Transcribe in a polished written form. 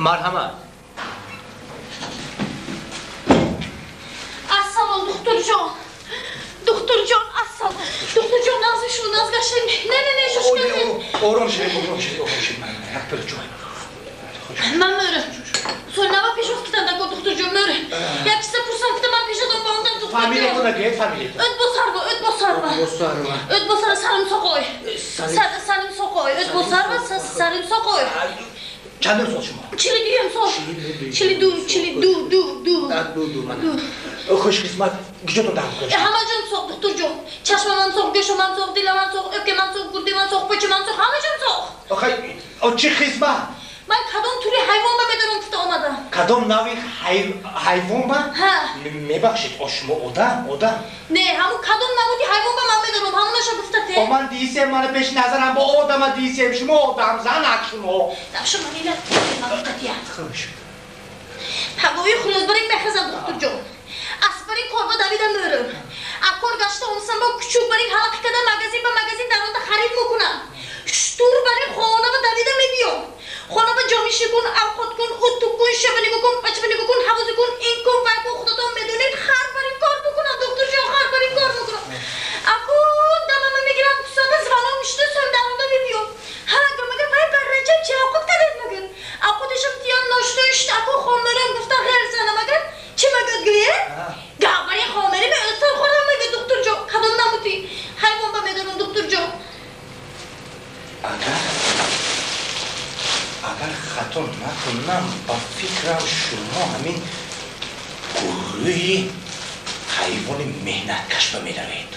مرحمت. السلام دکتر جان. دکتر جان السلام. دکتر جان نازشون نازگشتن. نه شوش کنید. آروم شید. من یک پر جوی. من میرم. سوال نبا پیش از کتن دکتر دکتر جان میرم. یک چیز پرسان که من پیش دم باندم دکتر جان. فامیلیتون اگه فامیلیتون. ات بسروا. ات بسر سرم ساقای. سرم ساقای. ات بسر سرم ساقای. چند سال شما؟ چلی دیم سال. چلی دو. من. خوش قسمت گیجتون دارم کنم. همه جان ساق دکتر جان. چشم من ساق، گوش من ساق، دل من ساق، ابک من ساق، گرده من ساق، پچه من ساق، همه جان ساق. آخه چی قسمت؟ من کدام توری حیوان با میدارم که آمدم. کدام نوعی حیوان با؟ ها. میبخشید شما آدم؟ نه همون کدام نوعی حیوان با من میدارم همونش گفته ته. من دیسه من پیش نظرم با آدم دیسه شما آدم زنک شما. شما نیله نگفتیه. خوش. پگوی خلاص برای بخزم دکتر جان. اسپری کاربا دویدم میرم. اکور گشته اونسان با کچوب برای حلقه کده مغازین با مغازین در آن خرید میکنم. شطور برای خانه با دویدم میبیام. خانه با جامیشی کن، اوقات کن، اتو کن، شبنی کن، پچبنی کن، حوضی کن، این کن، وای کن، خودتون میدونید خر برای کار میکنم دکتر جان خر برای کار میکنم. اکو دمم میگیرم ساده زبانم میشته سال در آن میبیام. ها گمگه وای بر رجب چه اوقات کدید مگن؟ اوقات داشتم تیان ناشتهشت اکو خانم گفتن غیر زنه مگن؟ چی مگد گریه؟ گاوری خامری به اصل خودم میگه دکتر جان کدام نموتی حیوان با میدارم دکتر جان. اگر خطا نکنم با فکرم شما همین گروهی حیوان مهنت کش میروید.